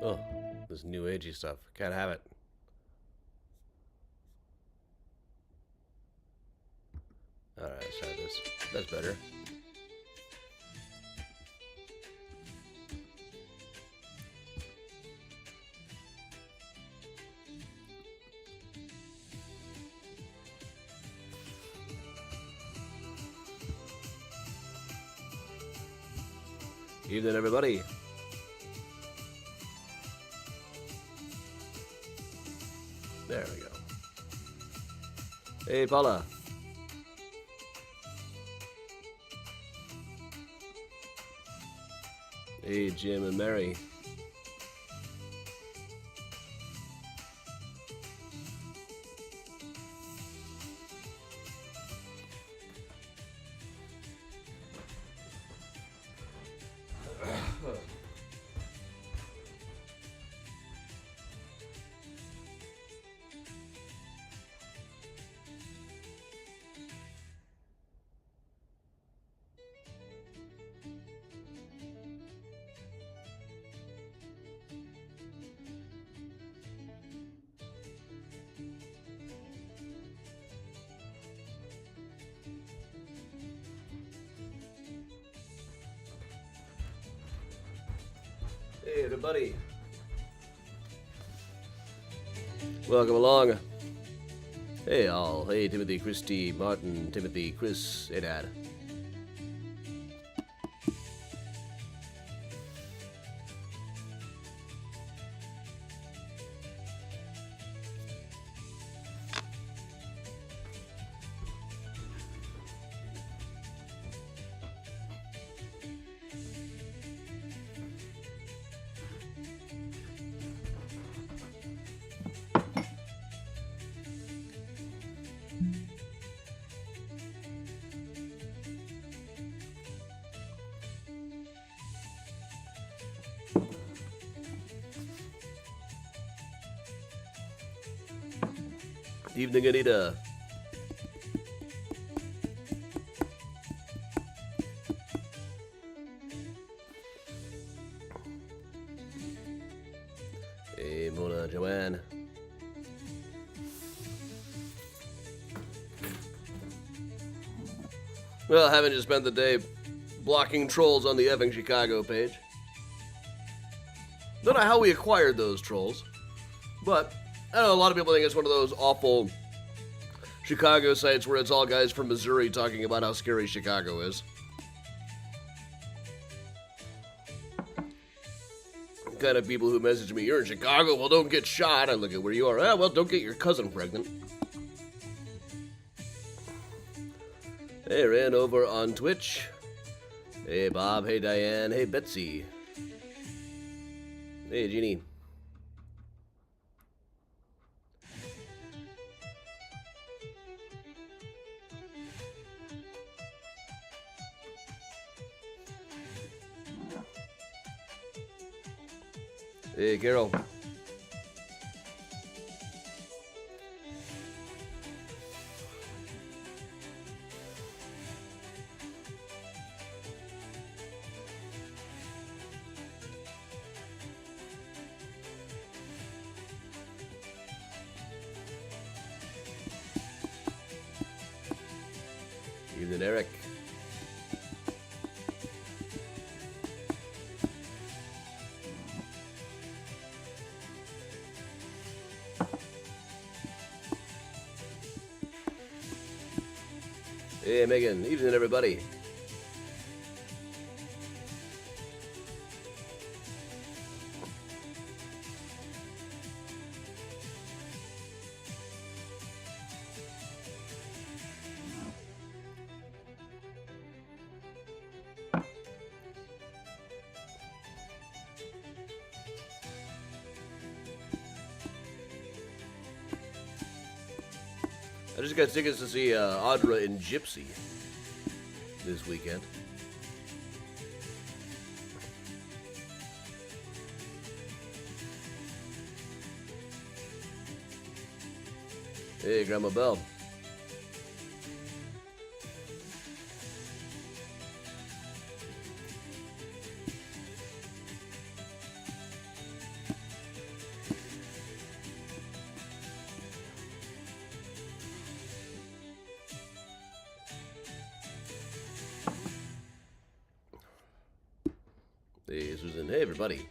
Oh, this new agey stuff. Can't have it. Alright, let's try this. That's better. Evening, everybody. There we go. Hey, Paula. Hey, Jim and Mary. Hey, everybody. Welcome along. Hey, all. Hey, Timothy, Christy, Martin, Timothy, Chris. Hey, Dad. Evening, Anita. Hey, Mona, Joanne. Well, haven't just spent the day blocking trolls on the effing Chicago page. Don't know how we acquired those trolls, but I know a lot of people think it's one of those awful Chicago sites where it's all guys from Missouri talking about how scary Chicago is. Kind of people who message me, you're in Chicago, well, don't get shot. I look at where you are. Ah, well, don't get your cousin pregnant. Hey, Ran over on Twitch. Hey, Bob. Hey, Diane. Hey, Betsy. Hey, Jeannie. Hey, Carol. Evening, Eric. Hey, Megan. Evening, everybody. I just got tickets to see Audra in Gypsy this weekend. Hey, Grandma Belle. And hey, everybody.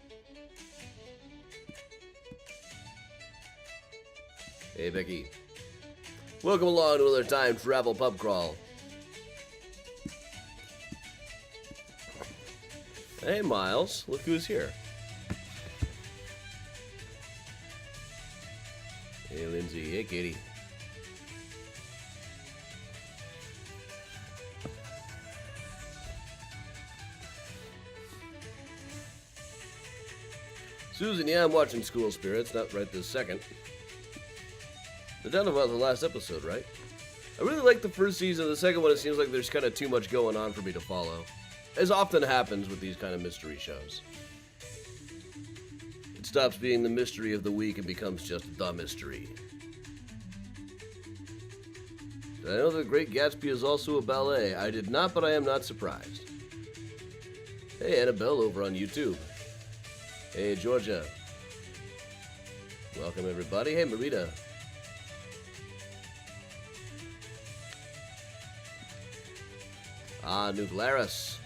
Hey, Becky. Welcome along to another time travel pub crawl. Hey, Miles. Look who's here. Hey, Lindsay. Hey, Katie. Susan, yeah, I'm watching School Spirits, not right this second. They're done about the last episode, right? I really like the first season. The second one, it seems like there's kind of too much going on for me to follow. As often happens with these kind of mystery shows. It stops being the mystery of the week and becomes just the mystery. Did I know that Great Gatsby is also a ballet? I did not, but I am not surprised. Hey, Annabelle over on YouTube. Hey, Georgia. Welcome, everybody. Hey, Marita. Ah, New Glarus.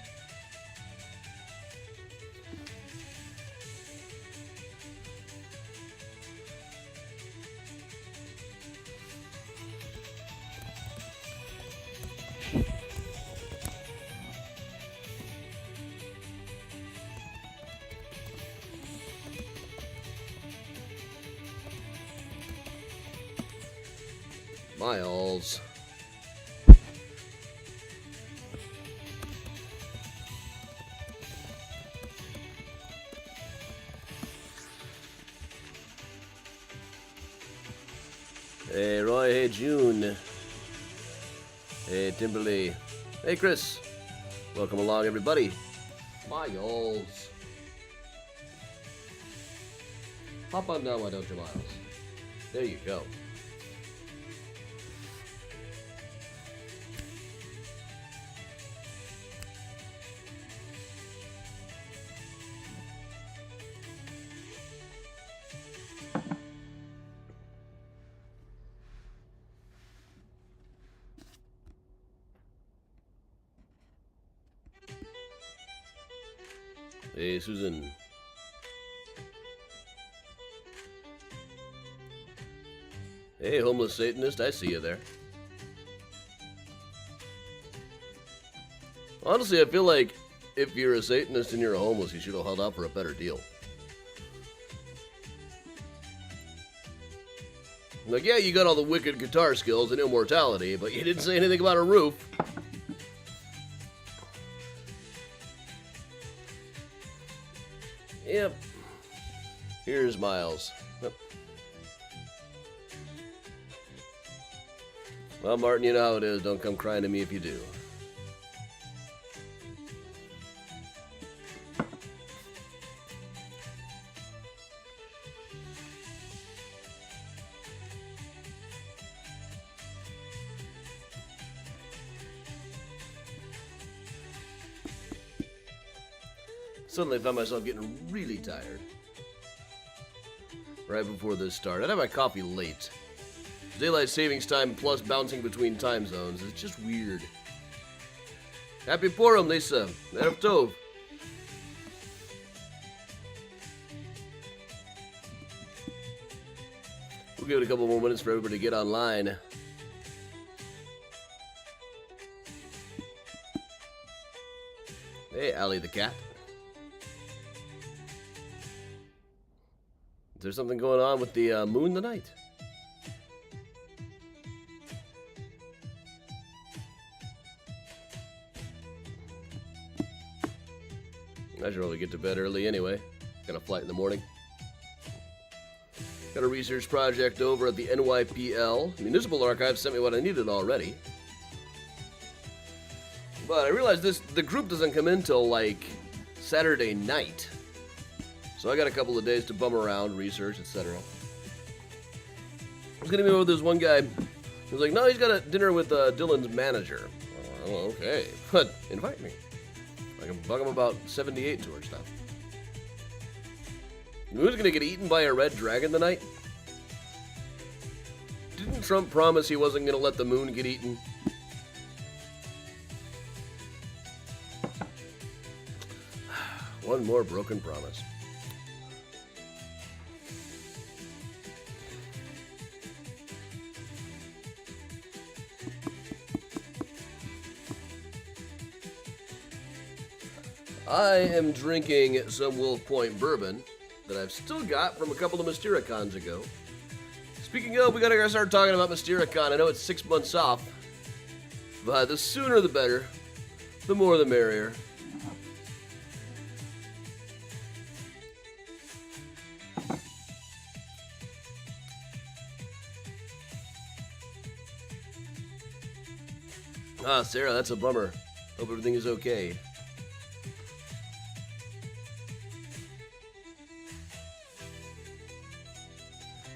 Miles. Hey, Roy. Hey, June. Hey, Timberly. Hey, Chris. Welcome along, everybody. Miles. Hop on down, why don't you, Miles? There you go. Hey, Susan. Hey, homeless Satanist, I see you there. Honestly, I feel like if you're a Satanist and you're a homeless, you should have held out for a better deal. Like, yeah, you got all the wicked guitar skills and immortality, but you didn't say anything about a roof. Yep. Here's Miles. Yep. Well, Martin, you know how it is. Don't come crying to me if you do. Suddenly I found myself getting really tired. Right before this started. I had my coffee late. Daylight savings time plus bouncing between time zones. It's just weird. Happy Purim, Lisa. Erev Tov. We'll give it a couple more minutes for everybody to get online. Hey, Allie the cat. Is there something going on with the moon tonight? I should probably get to bed early anyway. Got a flight in the morning. Got a research project over at the NYPL. Municipal Archive sent me what I needed already. But I realized the group doesn't come in till like Saturday night. So I got a couple of days to bum around, research, etc. I was gonna be with this one guy. He was like, no, he's got a dinner with Dylan's manager. Oh, okay. But invite me. I can bug him about 78 tour stuff. Who's gonna get eaten by a red dragon tonight? Didn't Trump promise he wasn't gonna let the moon get eaten? One more broken promise. I am drinking some Wolf Point bourbon that I've still got from a couple of Mystericons ago. Speaking of, we gotta start talking about Mystericon. I know it's 6 months off, but the sooner the better, the more the merrier. Ah, Sarah, that's a bummer. Hope everything is okay.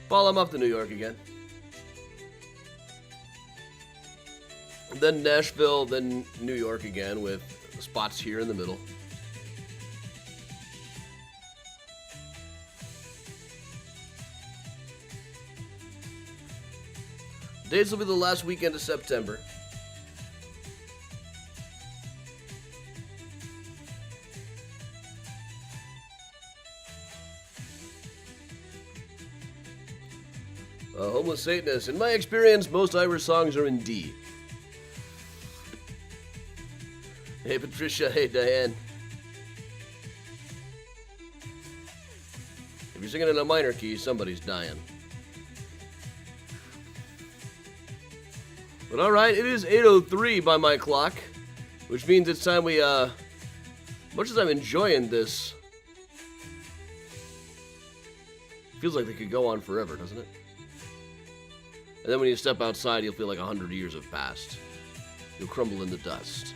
Paul, I'm off to New York again. Then Nashville, then New York again with spots here in the middle. Dates will be the last weekend of September. Homeless Satanist. In my experience, most Irish songs are in D. Hey, Patricia. Hey, Diane. If you're singing in a minor key, somebody's dying. But alright, it is 8:03 by my clock, which means it's time we, much as I'm enjoying this, feels like they could go on forever, doesn't it? And then when you step outside, you'll feel like 100 years have passed. You'll crumble in the dust.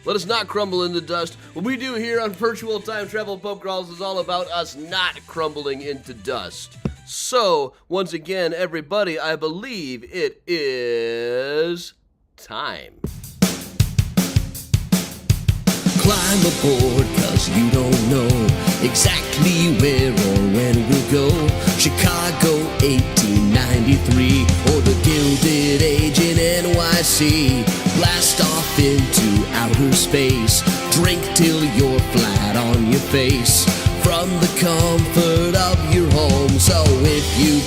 Let us not crumble in the dust. What we do here on Virtual Time Travel Pub Crawls is all about us not crumbling into dust. So, once again, everybody, I believe it is time. Climb aboard, cause you don't know exactly where or when we'll go. Chicago 1893, or the Gilded Age in NYC. Blast off into outer space, drink till you're flat on your face. From the comfort of your home, so if you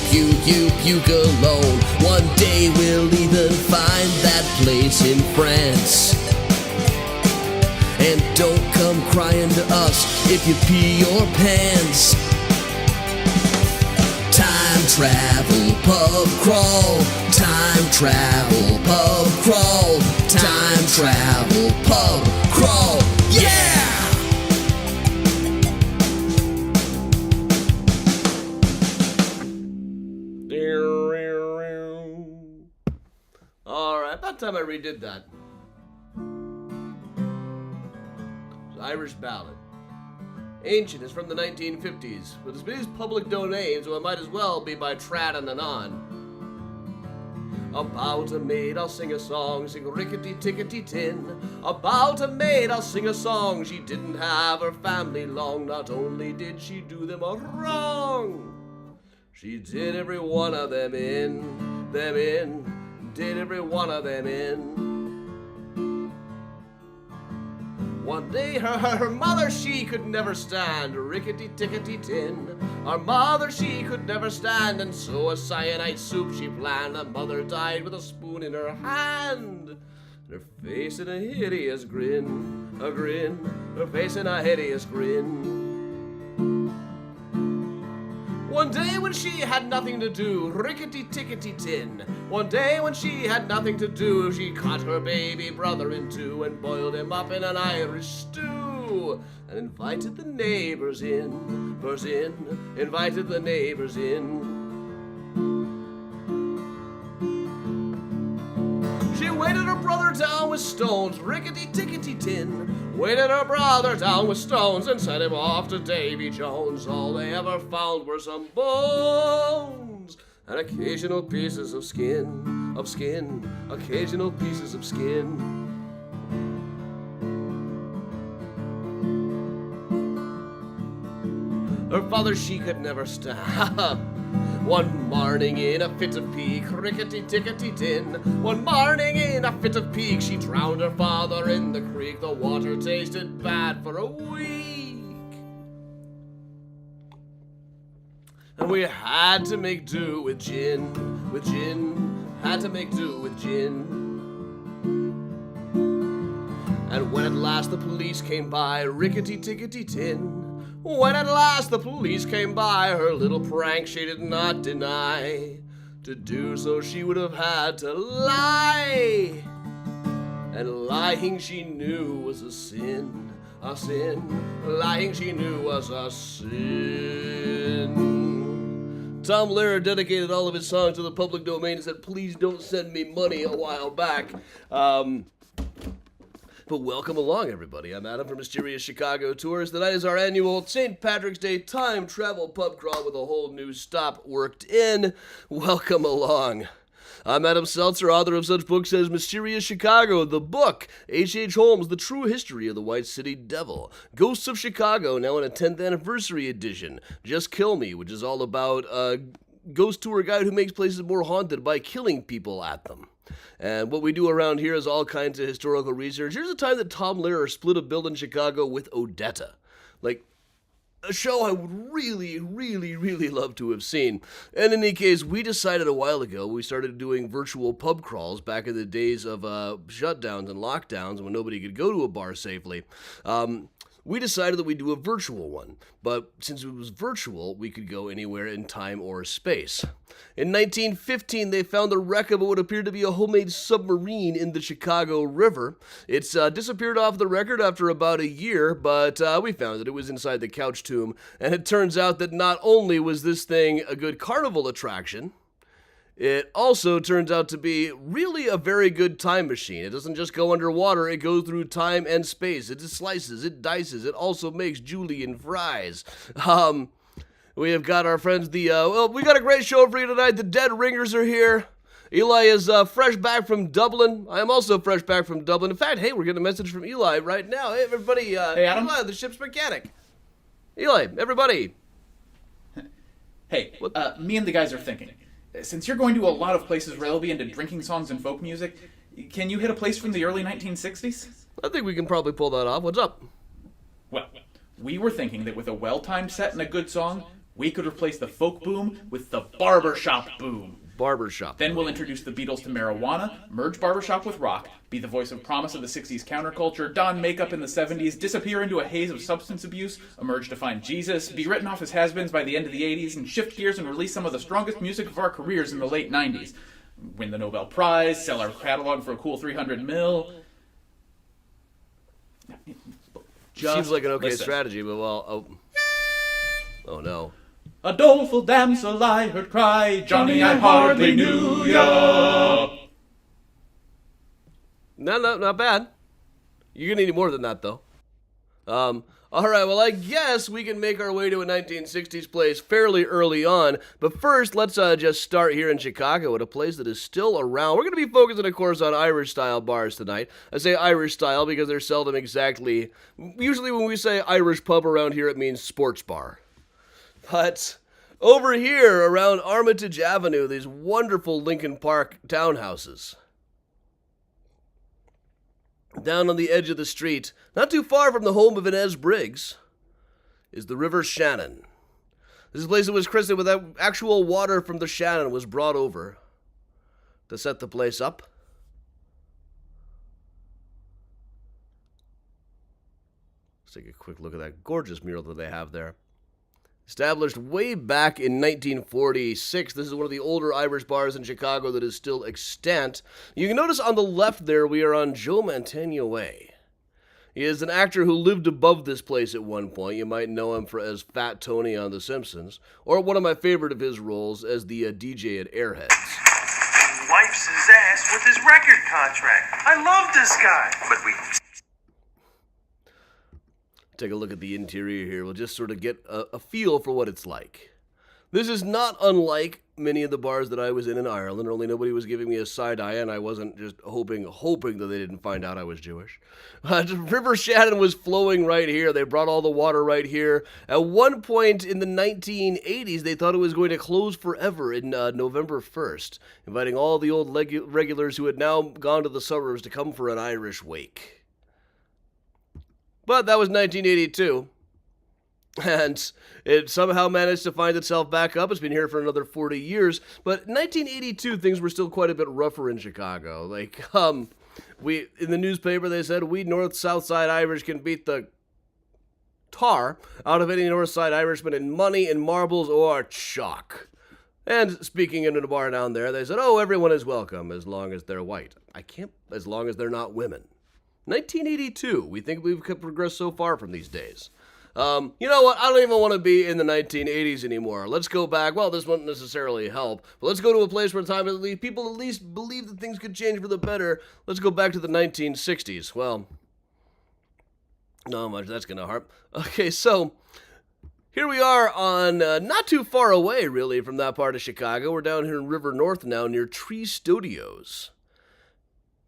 puke alone. One day we'll even find that place in France. And don't come crying to us if you pee your pants. Time travel pub crawl. Time travel pub crawl. Time travel pub crawl. Yeah! Alright, about time I redid that. Irish ballad. Ancient is from the 1950s, but it's been used public domain, so it might as well be by Trad and Anon. About a maid I'll sing a song, sing rickety-tickety-tin. About a maid I'll sing a song, she didn't have her family long. Not only did she do them all wrong, she did every one of them in, did every one of them in. One day her mother, she could never stand, rickety-tickety-tin. Her mother, she could never stand, and so a cyanide soup she planned. The mother died with a spoon in her hand, her face in a hideous grin, her face in a hideous grin. One day when she had nothing to do, rickety-tickety-tin. One day when she had nothing to do, she cut her baby brother in two and boiled him up in an Irish stew. And invited the neighbors in, invited the neighbors in. She weighted her brother down with stones, rickety-tickety-tin. Weighted her brother down with stones and sent him off to Davy Jones. All they ever found were some bones and occasional pieces of skin, occasional pieces of skin. Her father she could never stand. One morning in a fit of pique, rickety-tickety-tin. One morning in a fit of pique, she drowned her father in the creek. The water tasted bad for a week. and we had to make do with gin, had to make do with gin. And when at last the police came by, rickety-tickety-tin, when at last the police came by, her little prank she did not deny. To do so she would have had to lie. And lying she knew was a sin, a sin. Lying she knew was a sin. Tom Lehrer dedicated all of his songs to the public domain and said, "Please don't send me money," a while back. But welcome along, everybody. I'm Adam from Mysterious Chicago Tours. Tonight is our annual St. Patrick's Day time travel pub crawl with a whole new stop worked in. Welcome along. I'm Adam Seltzer, author of such books as Mysterious Chicago, The Book, H.H. Holmes, The True History of the White City Devil, Ghosts of Chicago, now in a 10th anniversary edition, Just Kill Me, which is all about a ghost tour guide who makes places more haunted by killing people at them. And what we do around here is all kinds of historical research. Here's a time that Tom Lehrer split a bill in Chicago with Odetta. Like, a show I would really, really, really love to have seen. And in any case, we decided a while ago, we started doing virtual pub crawls back in the days of shutdowns and lockdowns when nobody could go to a bar safely. We decided that we'd do a virtual one, but since it was virtual, we could go anywhere in time or space. In 1915, they found the wreck of what appeared to be a homemade submarine in the Chicago River. It's disappeared off the record after about a year, but we found that it was inside the couch tomb, and it turns out that not only was this thing a good carnival attraction, it also turns out to be really a very good time machine. It doesn't just go underwater, it goes through time and space. It slices, it dices, it also makes julienne fries. We have got our friends, we got a great show for you tonight. The Dead Ringers are here. Eli is fresh back from Dublin. I am also fresh back from Dublin. In fact, hey, we're getting a message from Eli right now. Hey, everybody. Hey, Adam. Eli, the ship's mechanic. Eli, everybody. Hey, me and the guys are thinking. Since you're going to a lot of places where they'll be into drinking songs and folk music, can you hit a place from the early 1960s? I think we can probably pull that off. What's up? Well, we were thinking that with a well-timed set and a good song, we could replace the folk boom with the barbershop boom. Barbershop. Then we'll introduce the Beatles to marijuana, merge barbershop with rock, be the voice of promise of the 60s counterculture, don makeup in the 70s, disappear into a haze of substance abuse, emerge to find Jesus, be written off as has-beens by the end of the 80s, and shift gears and release some of the strongest music of our careers in the late 90s. Win the Nobel Prize, sell our catalog for a cool $300 million. Seems like an okay listen. strategy, but oh no. A doleful damsel I heard cry, Johnny, I hardly knew ya. No, not bad. You're gonna need more than that, though. Alright, well, I guess we can make our way to a 1960s place fairly early on, but first, let's just start here in Chicago at a place that is still around. We're gonna be focusing, of course, on Irish-style bars tonight. I say Irish-style because they're seldom exactly... Usually when we say Irish pub around here, it means sports bar. But over here, around Armitage Avenue, these wonderful Lincoln Park townhouses. Down on the edge of the street, not too far from the home of Inez Briggs, is the River Shannon. This is a place that was christened with actual water from the Shannon was brought over to set the place up. Let's take a quick look at that gorgeous mural that they have there. Established way back in 1946, this is one of the older Irish bars in Chicago that is still extant. You can notice on the left there, we are on Joe Mantegna Way. He is an actor who lived above this place at one point. You might know him as Fat Tony on The Simpsons, or one of my favorite of his roles as the DJ at Airheads. He wipes his ass with his record contract. I love this guy. But we... Take a look at the interior here. We'll just sort of get a feel for what it's like. This is not unlike many of the bars that I was in Ireland, only nobody was giving me a side eye, and I wasn't just hoping that they didn't find out I was Jewish. River Shannon was flowing right here. They brought all the water right here. At one point in the 1980s, they thought it was going to close forever in November 1st, inviting all the old regulars who had now gone to the suburbs to come for an Irish wake. But that was 1982. And it somehow managed to find itself back up. It's been here for another 40 years. But 1982, things were still quite a bit rougher in Chicago. In the newspaper, they said, we North-South Side Irish can beat the tar out of any North Side Irishman in money, in marbles, or chalk. And speaking in a bar down there, they said, oh, everyone is welcome as long as they're white. As long as they're not women. 1982, we think we've progressed so far from these days. You know what? I don't even want to be in the 1980s anymore. Let's go back. Well, this won't necessarily help, but let's go to a place where people at least believe that things could change for the better. Let's go back to the 1960s. Well, not much that's going to harp. Okay, so here we are on not too far away, really, from that part of Chicago. We're down here in River North now near Tree Studios,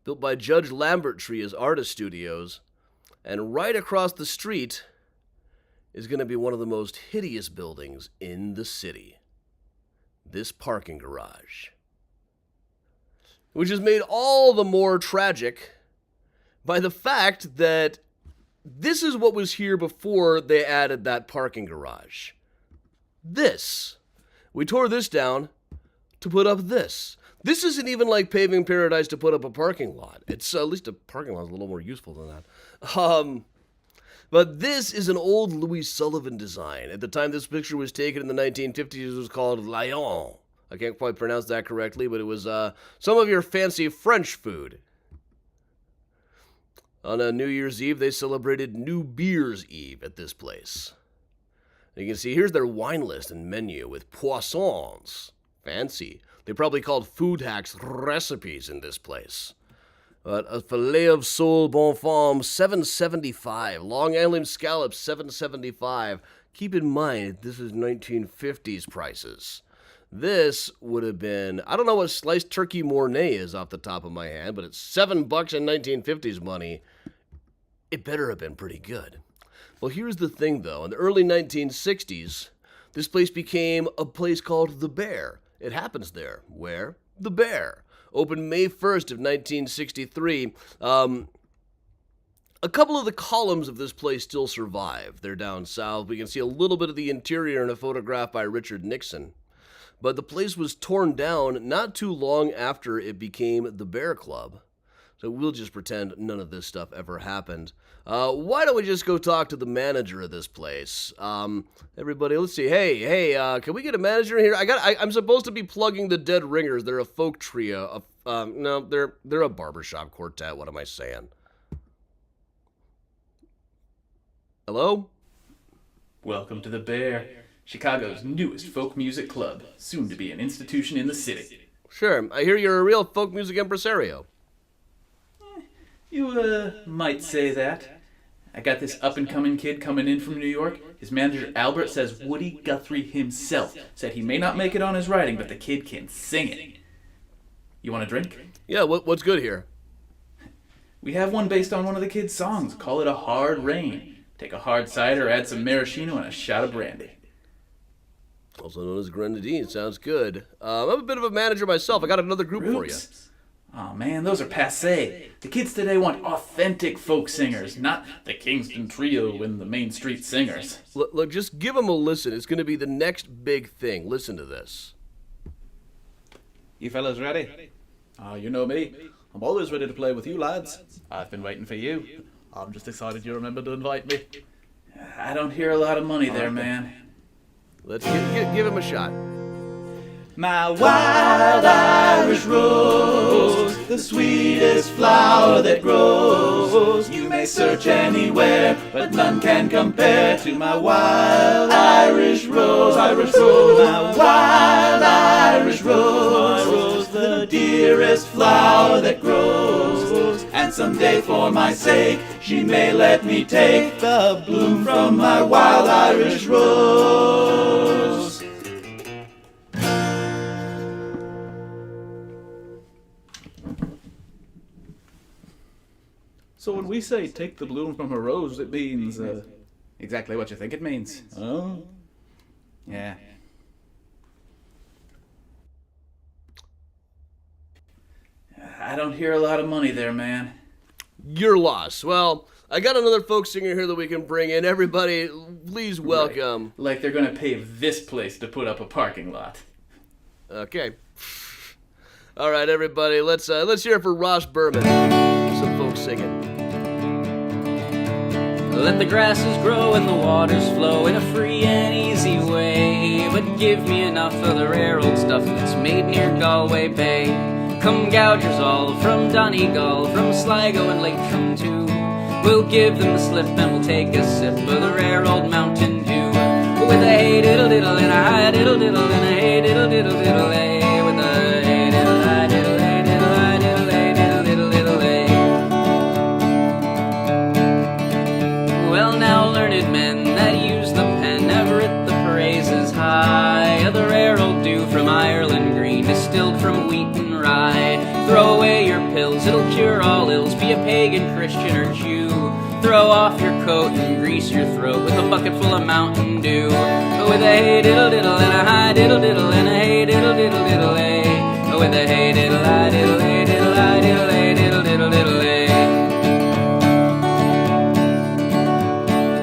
built by Judge Lambert Tree as artist studios. And right across the street is going to be one of the most hideous buildings in the city. This parking garage. Which is made all the more tragic by the fact that this is what was here before they added that parking garage. This. We tore this down to put up this. This isn't even like paving paradise to put up a parking lot. It's at least a parking lot is a little more useful than that. But this is an old Louis Sullivan design. At the time this picture was taken in the 1950s, it was called Lion. I can't quite pronounce that correctly, but it was some of your fancy French food. On a New Year's Eve, they celebrated New Beer's Eve at this place. And you can see here's their wine list and menu with poissons. Fancy. They probably called Food Hacks recipes in this place. But a filet of sole bonfim, $7.75. Long Island scallops, $7.75. Keep in mind, this is 1950s prices. This would have been, I don't know what sliced turkey Mornay is off the top of my head, but it's $7 in 1950s money. It better have been pretty good. Well, here's the thing, though. In the early 1960s, this place became a place called The Bear. It happens there. Where? The Bear. Opened May 1st of 1963. A couple of the columns of this place still survive. They're down south. We can see a little bit of the interior in a photograph by Richard Nixon. But the place was torn down not too long after it became the Bear Club. So we'll just pretend none of this stuff ever happened. Why don't we just go talk to the manager of this place? Everybody, let's see. Hey, can we get a manager in here? I'm supposed to be plugging the Dead Ringers. They're a folk trio. No, they're a barbershop quartet. What am I saying? Hello? Welcome to the Bear, Chicago's newest folk music club, soon to be an institution in the city. Sure. I hear you're a real folk music impresario. You, might say that. I got this up-and-coming kid coming in from New York. His manager, Albert, says Woody Guthrie himself said he may not make it on his writing, but the kid can sing it. You want a drink? Yeah, what's good here? We have one based on one of the kid's songs. Call it a Hard Rain. Take a hard cider, add some maraschino, and a shot of brandy. Also known as grenadine. Sounds good. I'm a bit of a manager myself. I got another group for you. Oh man, those are passé. The kids today want authentic folk singers, not the Kingston Trio and the Main Street Singers. Look, just give them a listen. It's going to be the next big thing. Listen to this. You fellas ready? You know me. I'm always ready to play with you lads. I've been waiting for you. I'm just excited you remembered to invite me. I don't hear a lot of money there, man. Let's give him a shot. My wild Irish rose, the sweetest flower that grows. You may search anywhere, but none can compare to my wild Irish rose, Irish rose. My wild Irish rose, the dearest flower that grows. And someday for my sake, she may let me take the bloom from my wild Irish rose. So when we say take the bloom from a rose, it means, exactly what you think it means. Oh? Yeah. I don't hear a lot of money there, man. your loss. Well, I got another folk singer here that we can bring in. Everybody, please welcome. Like they're gonna pave this place to put up a parking lot. Okay. All right, everybody, let's hear it for Ross Berman. Some folk singing. Let the grasses grow and the waters flow in a free and easy way, but give me enough of the rare old stuff that's made near Galway Bay. Come gougers all from Donegal, from Sligo and Leitrim too. We'll give them the slip and we'll take a sip of the rare old Mountain Dew. With a hey diddle diddle and a hi diddle diddle and a hey diddle diddle diddle hey. With a hey diddle hi diddle hey diddle hi diddle hey diddle diddle diddle hey. Well now, learned men that use the pen, Everett the praise is high of the rare old dew from Ireland green, distilled from wheat and rye. Throw away your pills, it'll cure all ills, be a pagan, Christian, or Jew. Throw off your coat and grease your throat with a bucket full of Mountain Dew. With a hey diddle diddle and a hi diddle diddle and a hey diddle diddle diddle hey. With a hey diddle hi diddle hey diddle hi diddle hey diddle diddle diddle hey.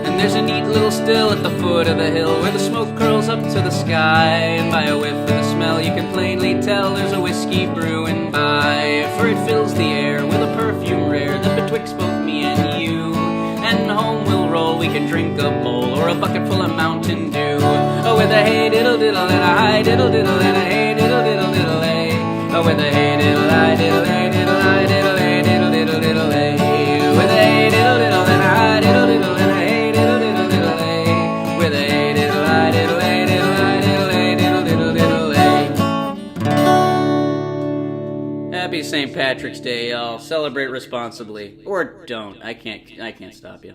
And there's a neat little still at the foot of the hill where the smoke curls up to the sky, and by a whiff of the smell you can plainly tell there's a whiskey brewing by. For it fills the air with a perfume rare that betwixt both me and you. And home we'll roll, we can drink a bowl or a bucket full of Mountain Dew. Oh, with a hey diddle diddle and a hi diddle diddle and a hey diddle diddle diddle hey. Oh, with a hey diddle hi diddle hey diddle hi diddle hey diddle diddle diddle hey. With a hey diddle diddle and a hi diddle diddle and a hey diddle diddle diddle hey. With a hey diddle hi diddle hey diddle hi diddle hey diddle diddle diddle hey. Happy St. Patrick's Day, y'all. Celebrate responsibly. Or don't. I can't stop you.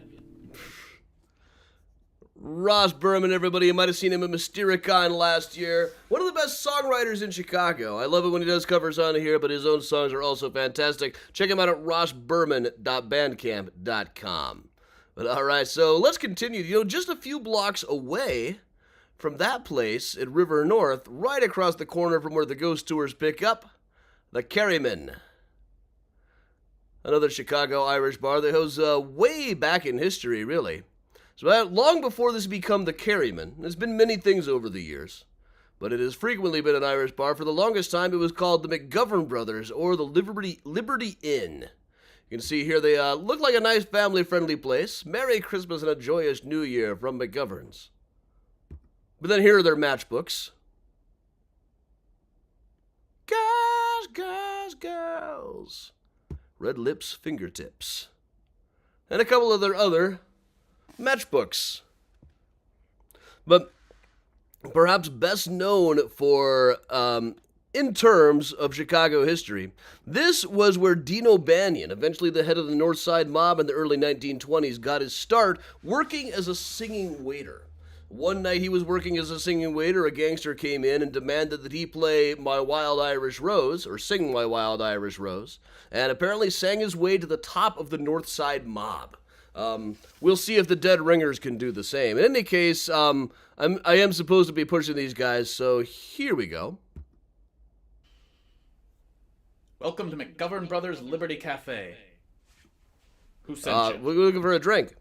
Ross Berman, everybody. You might have seen him at Mystericon last year. One of the best songwriters in Chicago. I love it when he does covers on here, but his own songs are also fantastic. Check him out at rossberman.bandcamp.com. But all right, so let's continue. You know, just a few blocks away from that place at River North, right across the corner from where the Ghost Tours pick up, the Kerryman. Another Chicago Irish bar that goes way back in history, really. So long before this became the Kerryman, there's been many things over the years, but it has frequently been an Irish bar. For the longest time, it was called the McGovern Brothers or the Liberty Inn. You can see here they look like a nice family-friendly place. Merry Christmas and a joyous New Year from McGovern's. But then here are their matchbooks. Girls, girls, girls. Red lips, fingertips. And a couple of their other matchbooks. But perhaps best known for, in terms of Chicago history, this was where Dean O'Banion, eventually the head of the North Side Mob in the early 1920s, got his start working as a singing waiter. One night he was working as a singing waiter, a gangster came in and demanded that he play My Wild Irish Rose, or sing My Wild Irish Rose, and apparently sang his way to the top of the North Side Mob. We'll see if the Dead Ringers can do the same. In any case, I am supposed to be pushing these guys, so here we go. Welcome to McGovern Brothers Liberty Cafe. Who sent you? We're looking for a drink.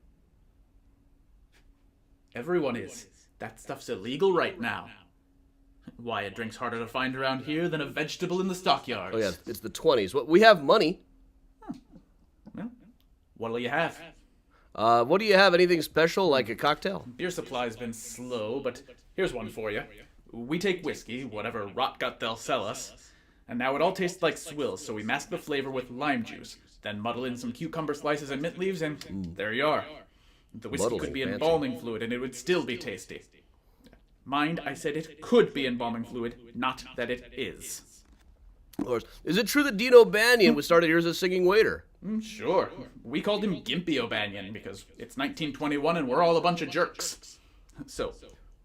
Everyone is. That stuff's illegal right now. Why, a drink's harder to find around here than a vegetable in the stockyards. Oh yeah, it's the 20s. Well, we have money. Well, what'll you have? What do you have? Anything special, like a cocktail? Beer supply's been slow, but here's one for you. We take whiskey, whatever rot gut they'll sell us, and now it all tastes like swills, so we mask the flavor with lime juice, then muddle in some cucumber slices and mint leaves, and there you are. The whiskey Muddling, could be fancy. embalming fluid, and it would still be tasty. Mind, I said it could be embalming fluid, not that it is. Of course. Is it true that Dean O'Banion was started here as a singing waiter? Sure. We called him Gimpy O'Banion because it's 1921 and we're all a bunch of jerks. So,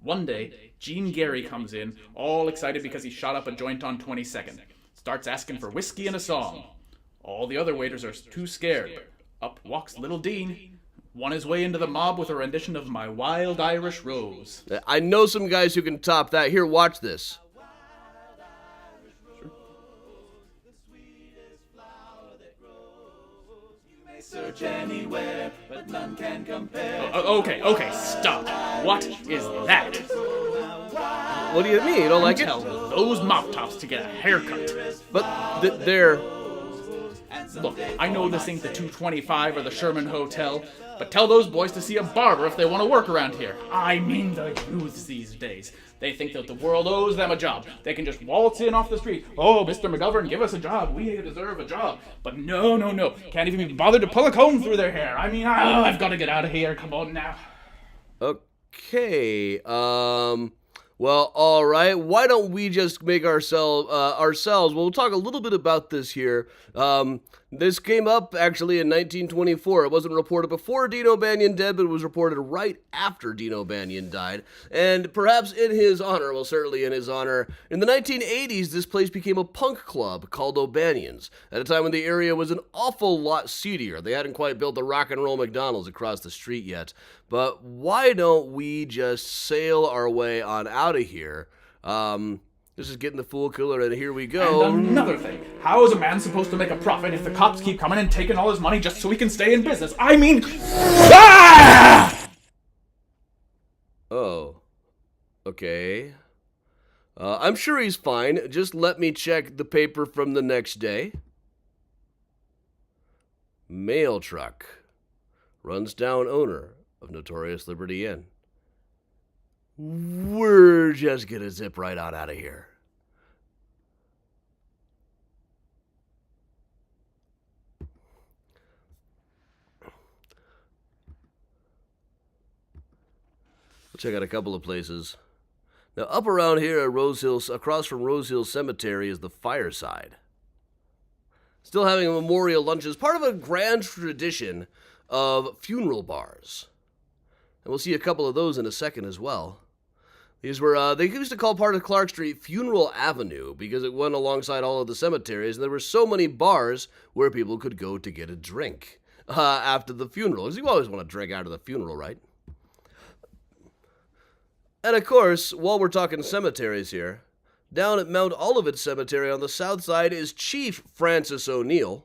one day, Gene Gary comes in, all excited because he shot up a joint on 22nd. Starts asking for whiskey and a song. All the other waiters are too scared. Up walks little Dean, won his way into the mob with a rendition of My Wild Irish Rose. I know some guys who can top that. Here, watch this. search anywhere, but none can compare. Okay, stop. What is that? What do you mean? You don't like it? Tell those mop tops to get a haircut. But they're... Look, I know this ain't the 225 or the Sherman Hotel, but tell those boys to see a barber if they want to work around here. I mean the youths these days. They think that the world owes them a job. They can just waltz in off the street. Oh, Mr. McGovern, give us a job. We deserve a job. But no. Can't even be bothered to pull a comb through their hair. I mean, I've got to get out of here. Come on now. Okay, well, all right. Why don't we just make ourselves? We'll talk a little bit about this here. This came up actually in 1924. It wasn't reported before Dino Banyan died, but it was reported right after Dino Banyan died. And perhaps in his honor, well, certainly in his honor, in the 1980s, this place became a punk club called O'Banion's, at a time when the area was an awful lot seedier. They hadn't quite built the rock and roll McDonald's across the street yet. But why don't we just sail our way on out of here? This is Getting the Fool Killer, and here we go. And another thing, how is a man supposed to make a profit if the cops keep coming and taking all his money just so he can stay in business? I mean... Ah! Oh. Okay. I'm sure he's fine. Just let me check the paper from the next day. Mail truck. Runs down owner of Notorious Liberty Inn. We're just gonna zip right on out of here. We'll check out a couple of places. Now, up around here at Rose Hill, across from Rose Hill Cemetery, is the Fireside. Still having a memorial lunches, part of a grand tradition of funeral bars. And we'll see a couple of those in a second as well. These were, they used to call part of Clark Street Funeral Avenue because it went alongside all of the cemeteries, and there were so many bars where people could go to get a drink after the funeral. Because you always want to drink after the funeral, right? And of course, while we're talking cemeteries here, down at Mount Olivet Cemetery on the south side is Chief Francis O'Neill.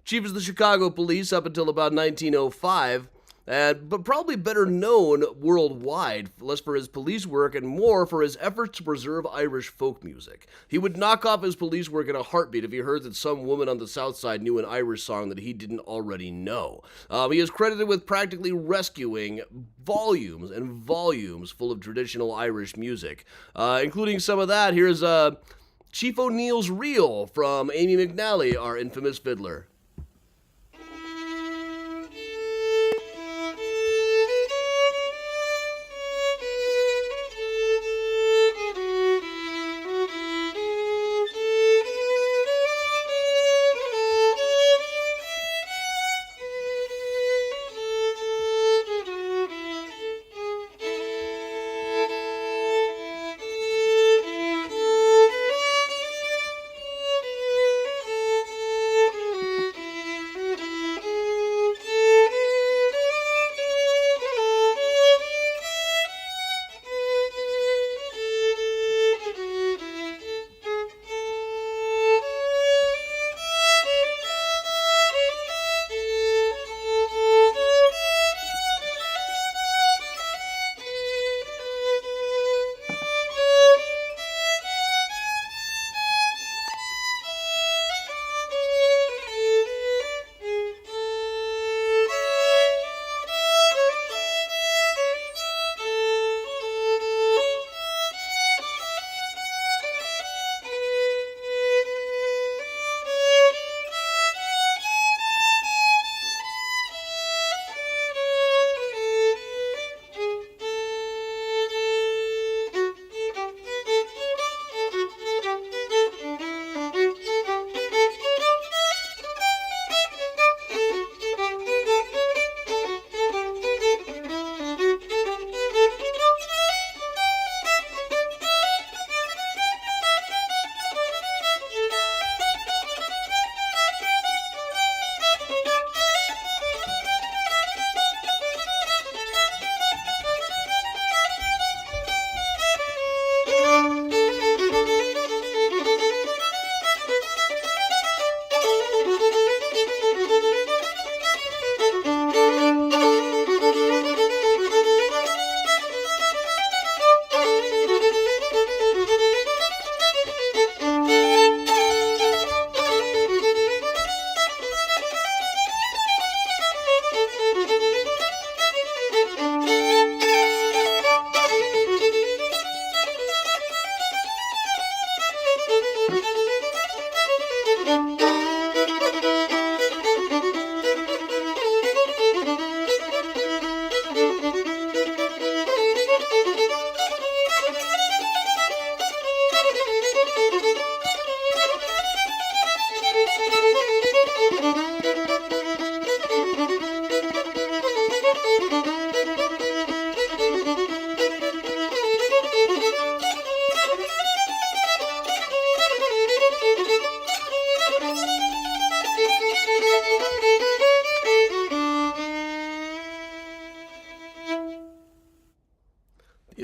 Chief is the Chicago Police up until about 1905, but probably better known worldwide, less for his police work and more for his efforts to preserve Irish folk music. He would knock off his police work in a heartbeat if he heard that some woman on the south side knew an Irish song that he didn't already know. He is credited with practically rescuing volumes and volumes full of traditional Irish music, including some of that. Here's Chief O'Neill's Reel from Amy McNally, our infamous fiddler.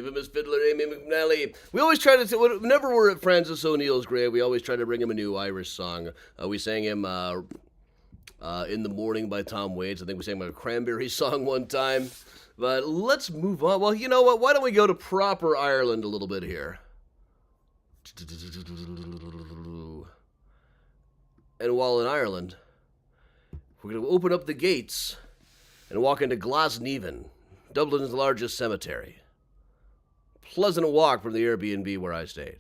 Infamous fiddler Amy McNally. We always try to, whenever we're at Francis O'Neill's grave, we always try to bring him a new Irish song. We sang him In the Morning by Tom Waits. I think we sang him a Cranberry song one time. But let's move on. Well, you know what? Why don't we go to proper Ireland a little bit here? And while in Ireland, we're going to open up the gates and walk into Glasnevin, Dublin's largest cemetery. Pleasant walk from the Airbnb where I stayed.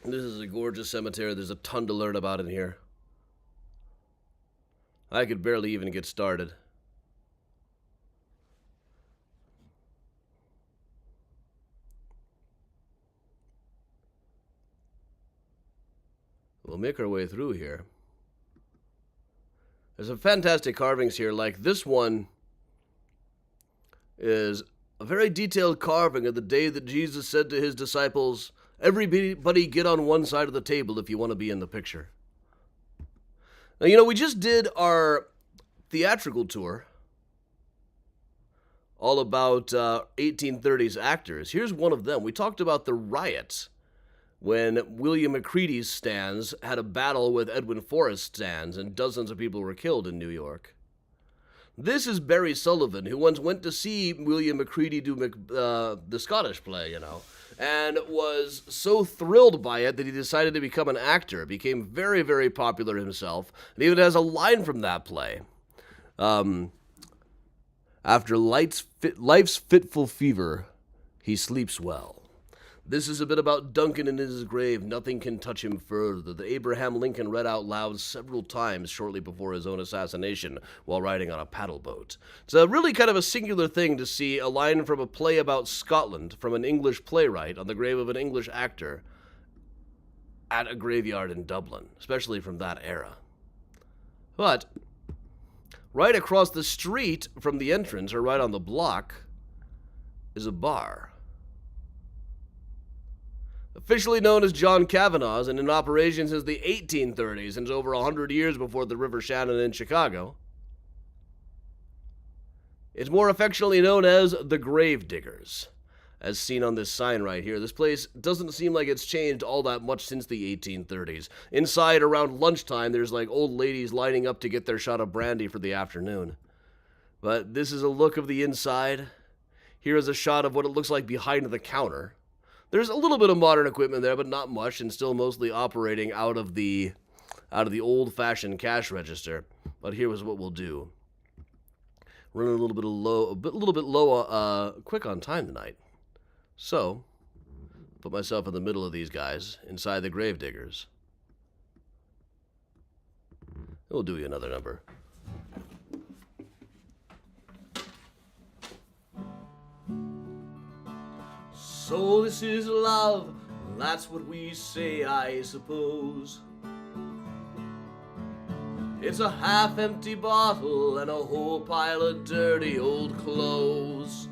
This is a gorgeous cemetery. There's a ton to learn about in here. I could barely even get started. We'll make our way through here. There's some fantastic carvings here, like this one is a very detailed carving of the day that Jesus said to his disciples, "Everybody get on one side of the table if you want to be in the picture." Now, you know, we just did our theatrical tour all about 1830s actors. Here's one of them. We talked about the riot when William McCready's stands had a battle with Edwin Forrest's stands and dozens of people were killed in New York. This is Barry Sullivan, who once went to see William McCready do the Scottish play, you know, and was so thrilled by it that he decided to become an actor. Became very, very popular himself, and even has a line from that play. After life's fitful fever, he sleeps well. This is a bit about Duncan in his grave. Nothing can touch him further, that Abraham Lincoln read out loud several times shortly before his own assassination while riding on a paddle boat. It's a really kind of a singular thing to see a line from a play about Scotland from an English playwright on the grave of an English actor at a graveyard in Dublin, especially from that era. But right across the street from the entrance, or right on the block, is a bar. Officially known as John Kavanagh's and in operation since the 1830s and over 100 years before the River Shannon in Chicago. It's more affectionately known as the Grave Diggers, as seen on this sign right here. This place doesn't seem like it's changed all that much since the 1830s. Inside, around lunchtime, there's like old ladies lining up to get their shot of brandy for the afternoon. But this is a look of the inside. Here is a shot of what it looks like behind the counter. There's a little bit of modern equipment there, but not much, and still mostly operating out of the old-fashioned cash register. But here is what we'll do. Running a little bit low, quick on time tonight. So, put myself in the middle of these guys, inside the Grave Diggers. We'll do you another number. So this is love, that's what we say, I suppose. It's a half-empty bottle and a whole pile of dirty old clothes.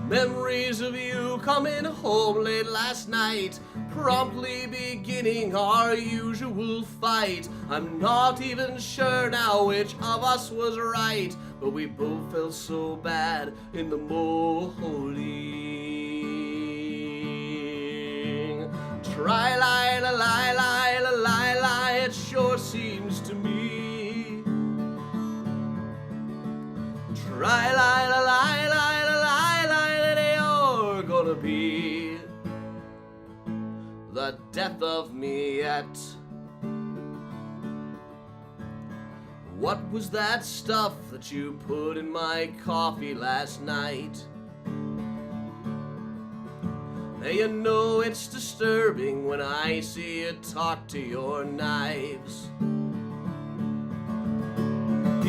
Memories of you coming home late last night, promptly beginning our usual fight. I'm not even sure now which of us was right, but we both felt so bad in the morning. Try-lie-la-lie-lie-lie-lie, it sure seems to me. Try-lie-la-lie-lie-lie-lie, that you're gonna be the death of me yet. What was that stuff that you put in my coffee last night? Now you know it's disturbing when I see you talk to your knives.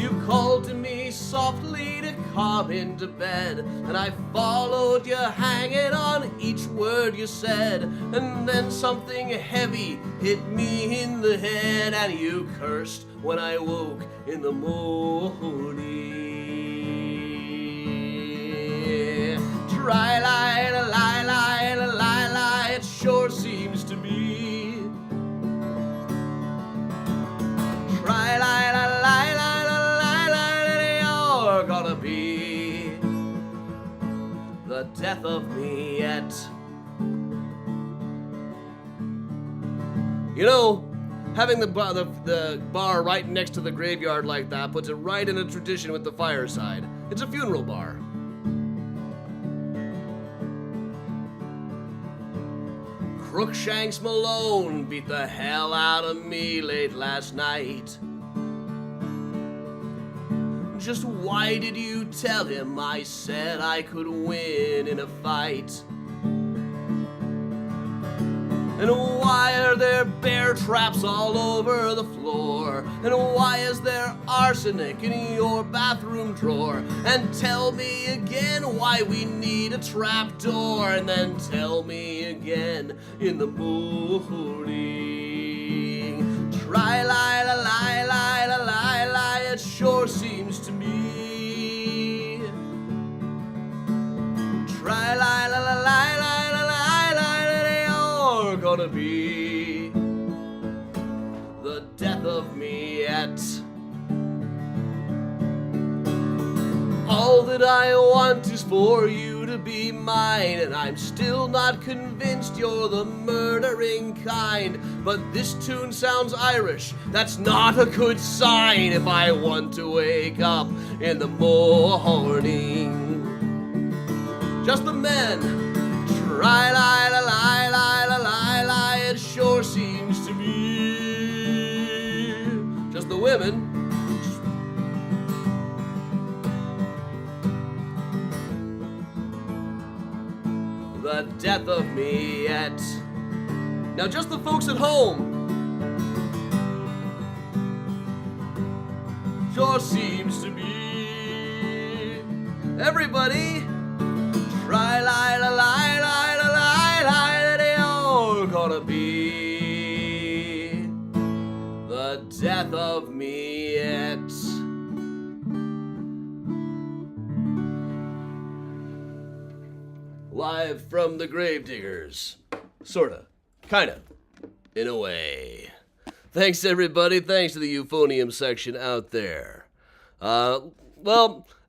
You called to me softly to come into bed, and I followed you, hanging on each word you said. And then something heavy hit me in the head, and you cursed when I woke in the morning. Try-lie-la-lie-lie-lie-lie, it sure seems to me. Try-lie-la-lie-lie. death of me yet. You know, having the bar right next to the graveyard like that puts it right in a tradition with the fireside. It's a funeral bar. Crookshanks Malone beat the hell out of me late last night. Just why did you tell him I said I could win in a fight? And why are there bear traps all over the floor? And why is there arsenic in your bathroom drawer? And tell me again why we need a trap door. And then tell me again in the morning. Try-lie-la-lie-lie-la-lie-lie, it sure seems to me. Try-lie-la-lie-lie-lie-lie-lie, they are gonna be the death of me yet. All that I want is for you to be mine, and I'm still not convinced you're the murdering kind. But this tune sounds Irish, that's not a good sign if I want to wake up in the morning. Just the men, try-lie-la-lie-lie-lie-lie-lie, it sure seems to me. Just the women, the death of me yet. Now just the folks at home, sure seems to be. Everybody, try-lie-la-lie-lie-lie-lie-lie, they all gonna be the death of me yet. Live from the Gravediggers. Sorta. Kinda. In a way. Thanks, everybody. Thanks to the euphonium section out there. Well,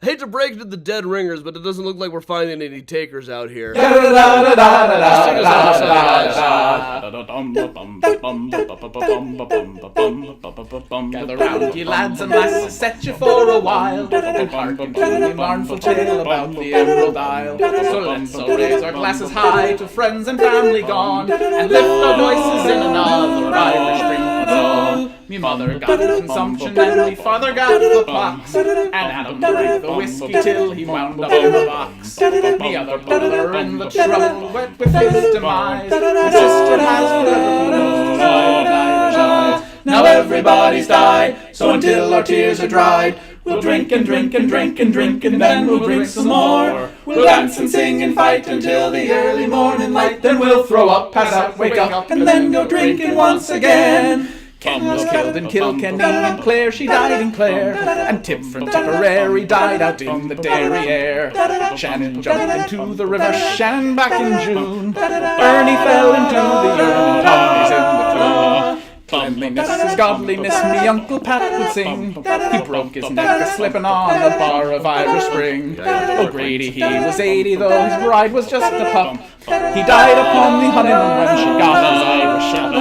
I hate to break it to the dead ringers, but it doesn't look like we're finding any takers out here. Gather round, ye lads and lasses, set you for a while, and hearken to the mournful tale about the Emerald Isle. So let's all raise our glasses high to friends and family gone, and lift our voices in another Irish drinking song. Me mother got consumption, and me father got the pox, and Adam drank the whiskey till he wound up in the box. Me other brother in the trouble wet with his demise. My sister has forever closed wild Irish eyes. Now everybody's died, so until our tears are dried, we'll drink and drink and drink and drink, and then we'll drink some more. We'll dance and sing and fight until the early morning light. Then we'll throw up, pass out, wake up, and then go drinking once again. Ken was killed in Kilkenny, and Clare, she died in Clare, and Tip from Tipperary died out in the Derriere. Shannon jumped into the river Shannon back in June. Ernie fell into the urn, Tommy's in the tomb. Cleanliness is godliness, me Uncle Pat would sing. He broke his neck a-slipping on a bar of Irish Spring. O'Grady, he was 80, though his bride was just a pup. He died upon the honeymoon when she got his Irish shot.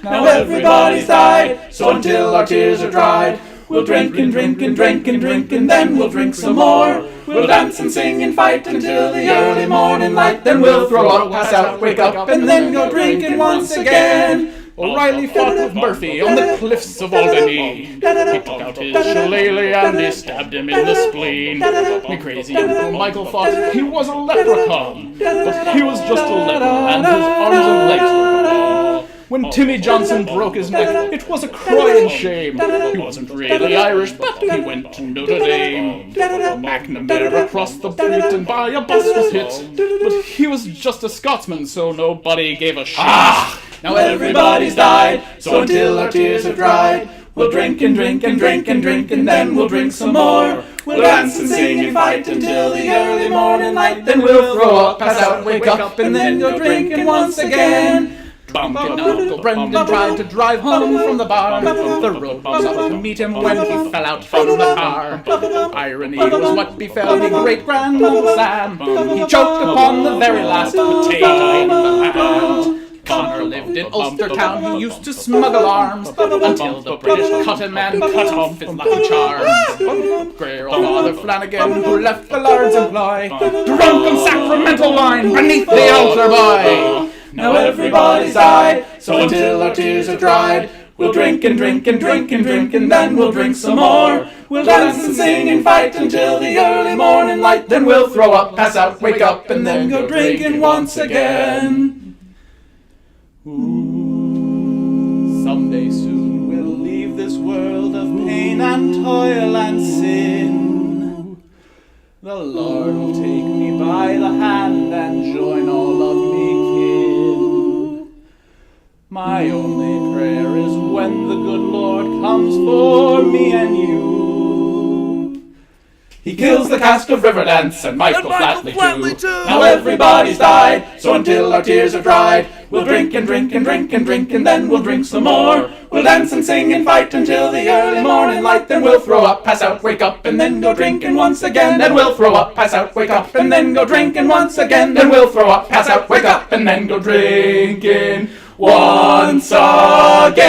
Now everybody's died, so until our tears are dried, we'll drink and drink and drink and drink, and then we'll drink some more. We'll dance and sing and fight until the early morning light. Then we'll throw up, pass out, wake up, and then go drinking once again. O'Reilly fought with Murphy on the cliffs of Alderney. He took out his shillelagh and he stabbed him in the spleen. Me crazy Uncle Michael thought he was a leprechaun, but he was just a leper, and his arms and legs were gone. When Timmy Johnson broke his neck, it was a crying shame. He wasn't really Irish, but he went to Notre Dame. McNamara crossed the street and by a bus was hit, but he was just a Scotsman, so nobody gave a shit. Now everybody's died, so until our tears are dried, we'll drink and drink and drink and drink, and then we'll drink some more. We'll dance and sing and fight until the early morning light. Then we'll throw up, pass out, wake up, and then go drinking once again. Bumpkin' Uncle Brendan tried to drive home from the bar. The road was up to meet him when he fell out from the car. Irony was what befell me great-grand Uncle Sam. He choked upon the very last potato in the land. Connor lived in Ulster Town, he used to smuggle arms until the British cut him and cut off his lucky charms. Grey old Father Flanagan, who left the Lord's employ, drunk on sacramental wine beneath the altar boy. Now everybody's died, so until our tears are dried, we'll drink and drink and drink and drink, and then we'll drink some more. We'll dance and sing and fight until the early morning light, then we'll throw up, pass out, wake up, and then go drinking once again. Someday soon we'll leave this world of pain and toil and sin. The Lord will take me by the hand and join all of me kin. My only prayer is when the good Lord comes for me and you. He kills the cast of Riverdance and Michael Flatley too. Now everybody's died, so until our tears are dried, we'll drink and drink and drink and drink, and then we'll drink some more. We'll dance and sing and fight until the early morning light, then we'll throw up, pass out, wake up, and then go drinking once again. Then we'll throw up, pass out, wake up, and then go drinking once again. Then we'll throw up, pass out, wake up, and then go drinking once again.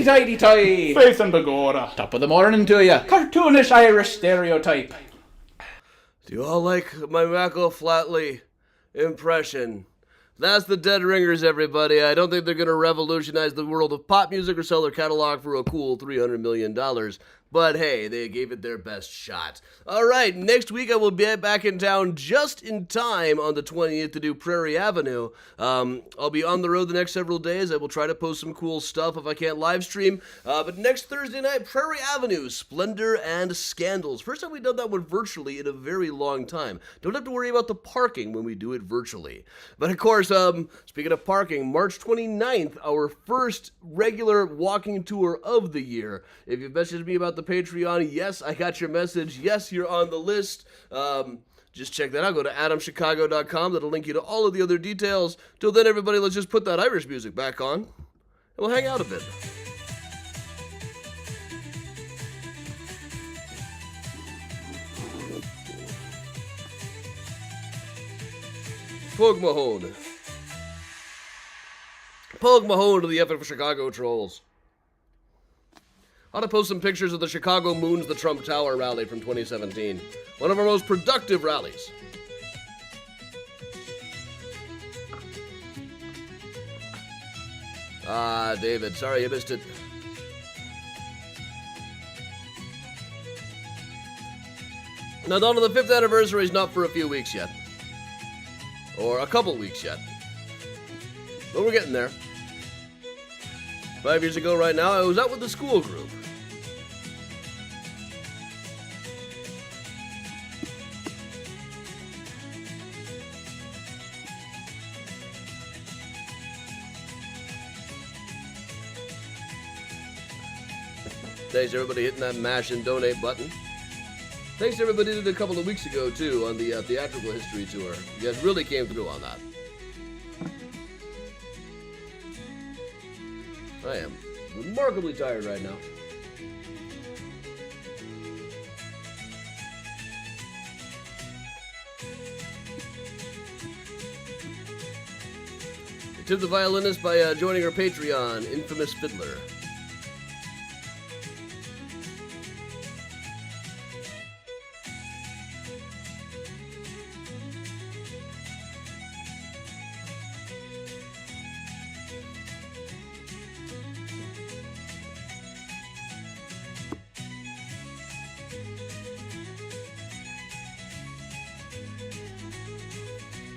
Tidy-tidy-tidy. Faith and Begorra. Top of the morning to you. Cartoonish Irish stereotype. Do you all like my Michael Flatley impression? That's the Dead Ringers, everybody. I don't think they're going to revolutionize the world of pop music or sell their catalog for a cool $300 million. But hey, they gave it their best shot. All right, next week I will be back in town just in time on the 20th to do Prairie Avenue. I'll be on the road the next several days. I will try to post some cool stuff if I can't live stream. But next Thursday night, Prairie Avenue, Splendor and Scandals. First time we've done that one virtually in a very long time. Don't have to worry about the parking when we do it virtually. But of course, speaking of parking, March 29th, our first regular walking tour of the year. If you've messaged me about the Patreon, yes, I got your message. Yes, you're on the list. Just check that out. Go to adamchicago.com. That'll link you to all of the other details. Till then, everybody, let's just put that Irish music back on, and we'll hang out a bit. Pogue Mahone. Pogue Mahone to the effort for Chicago trolls. I ought to post some pictures of the Chicago Moons the Trump Tower rally from 2017. One of our most productive rallies. Ah, David, sorry you missed it. Now, Dawn of the 5th anniversary is not for a few weeks yet. Or a couple weeks yet. But we're getting there. 5 years ago right now, I was out with the school group. Thanks everybody hitting that mash and donate button. Thanks to everybody who did a couple of weeks ago too on the theatrical history tour. You guys really came through on that. I am remarkably tired right now. Tip the violinist by joining our Patreon, Infamous Fiddler.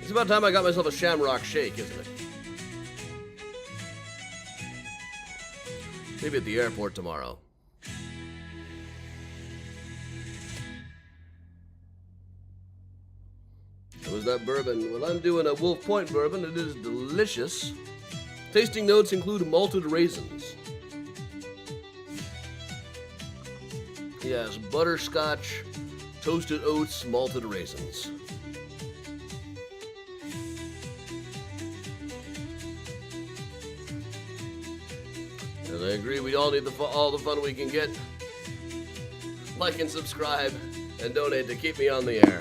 It's about time I got myself a Shamrock Shake, isn't it? Maybe at the airport tomorrow. How was that bourbon? Well, I'm doing a Wolf Point bourbon. It is delicious. Tasting notes include malted raisins. Yes, butterscotch, toasted oats, malted raisins. And I agree, we all need all the fun we can get. Like and subscribe, and donate to keep me on the air.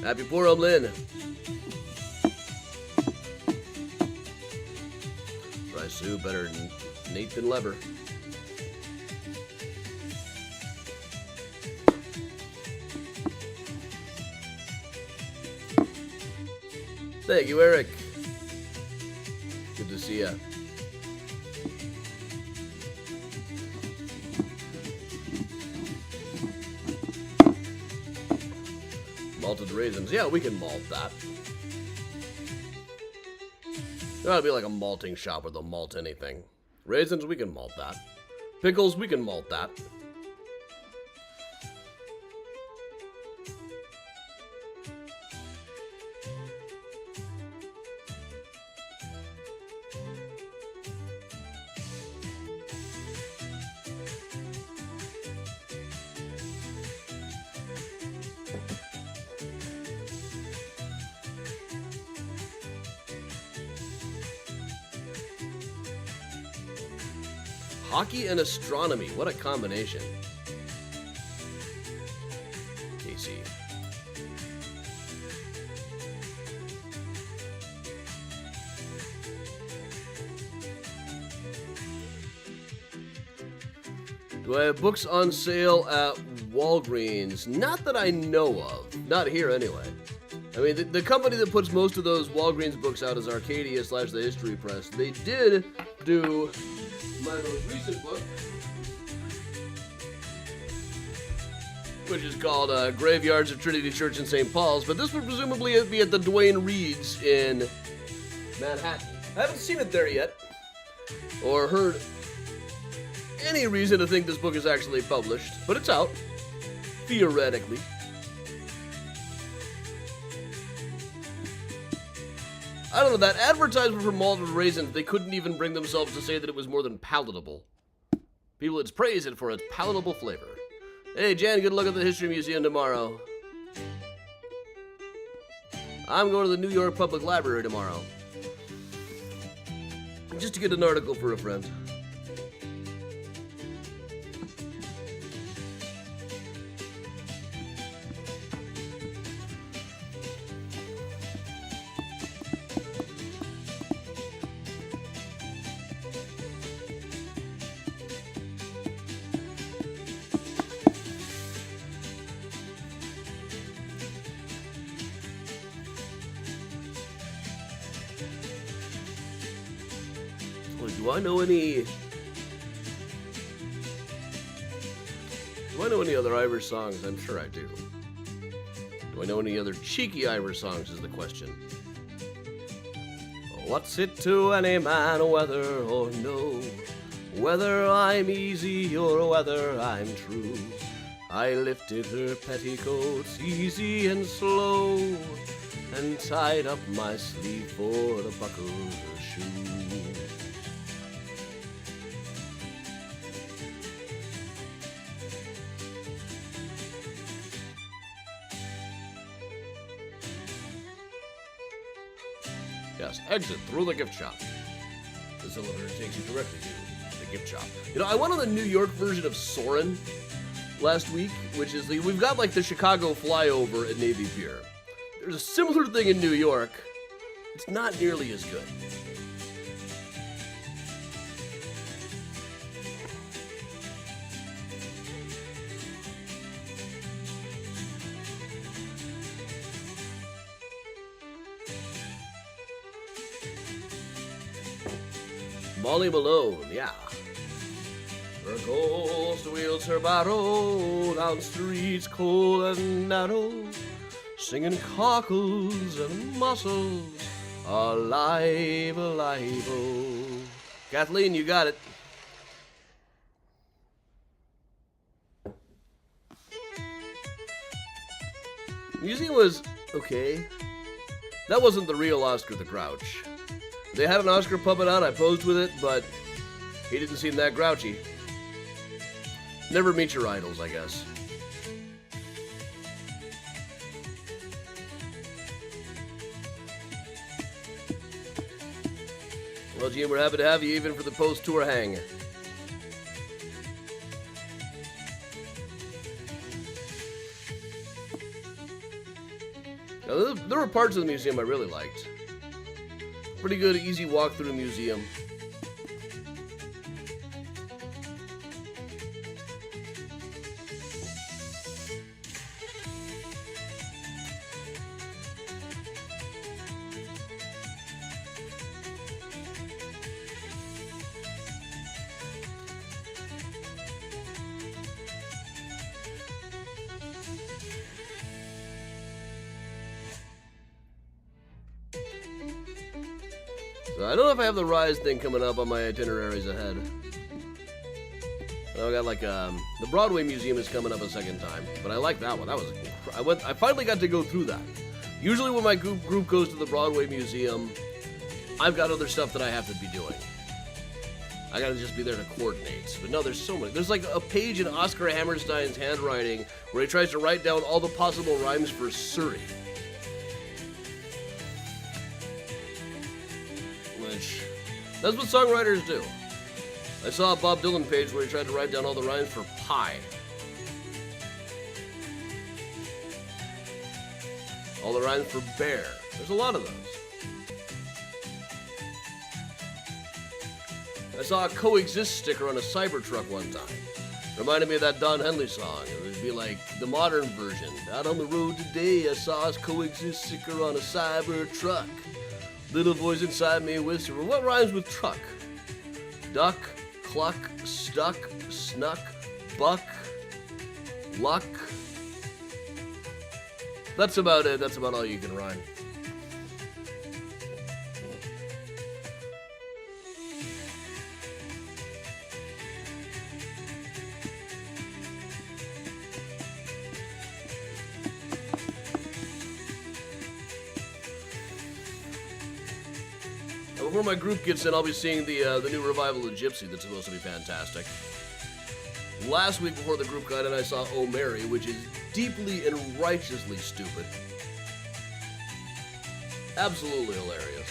Happy Purim, Lynn. Try Sue better than Nathan Leber. Thank you, Eric. Good to see ya. Malted raisins. Yeah, we can malt that. There ought to be like a malting shop where they'll malt anything. Raisins, we can malt that. Pickles, we can malt that. Hockey and astronomy, what a combination. Casey. Do I have books on sale at Walgreens? Not that I know of. Not here anyway. I mean, the company that puts most of those Walgreens books out is Arcadia / The History Press. They did do my most recent book, which is called Graveyards of Trinity Church in St. Paul's, but this would presumably be at the Duane Reads in Manhattan. I haven't seen it there yet, or heard any reason to think this book is actually published, but it's out, theoretically. I don't know, that advertisement for malted raisins, they couldn't even bring themselves to say that it was more than palatable. People would praise it for its palatable flavor. Hey, Jan, good luck at the History Museum tomorrow. I'm going to the New York Public Library tomorrow. Just to get an article for a friend. Do I know any other Irish songs? I'm sure I do. Do I know any other cheeky Irish songs is the question. What's it to any man whether or no, whether I'm easy or whether I'm true? I lifted her petticoats easy and slow, and tied up my sleeve for to buckle her shoe. Yes, exit through the gift shop. This elevator takes you directly to the gift shop. You know, I went on the New York version of Soarin' last week, which is we've got like the Chicago flyover at Navy Pier. There's a similar thing in New York. It's not nearly as good. Molly Malone, yeah. Her ghost wheels her barrow down streets cold and narrow, singing cockles and mussels, alive, alive, oh. Kathleen, you got it. The museum was okay. That wasn't the real Oscar the Grouch. They had an Oscar puppet on, I posed with it, but he didn't seem that grouchy. Never meet your idols, I guess. Well, Gene, we're happy to have you even for the post-tour hang. Now, there were parts of the museum I really liked. Pretty good, easy walk through the museum. So I don't know if I have the Rise thing coming up on my itineraries ahead. I got like the Broadway Museum is coming up a second time, but I like that one. That was I finally got to go through that. Usually when my group goes to the Broadway Museum, I've got other stuff that I have to be doing. I gotta just be there to coordinate. But no, there's so many. There's like a page in Oscar Hammerstein's handwriting where he tries to write down all the possible rhymes for Surrey. Which, that's what songwriters do. I saw a Bob Dylan page where he tried to write down all the rhymes for pie. All the rhymes for bear. There's a lot of those. I saw a coexist sticker on a Cybertruck one time. Reminded me of that Don Henley song. It would be like the modern version. Out on the road today, I saw a coexist sticker on a Cybertruck. Little voice inside me whisper, what rhymes with truck? Duck, cluck, stuck, snuck, buck, luck. That's about it. That's about all you can rhyme. Before my group gets in, I'll be seeing the new revival of Gypsy that's supposed to be fantastic. Last week before the group got in, I saw Oh Mary, which is deeply and righteously stupid. Absolutely hilarious.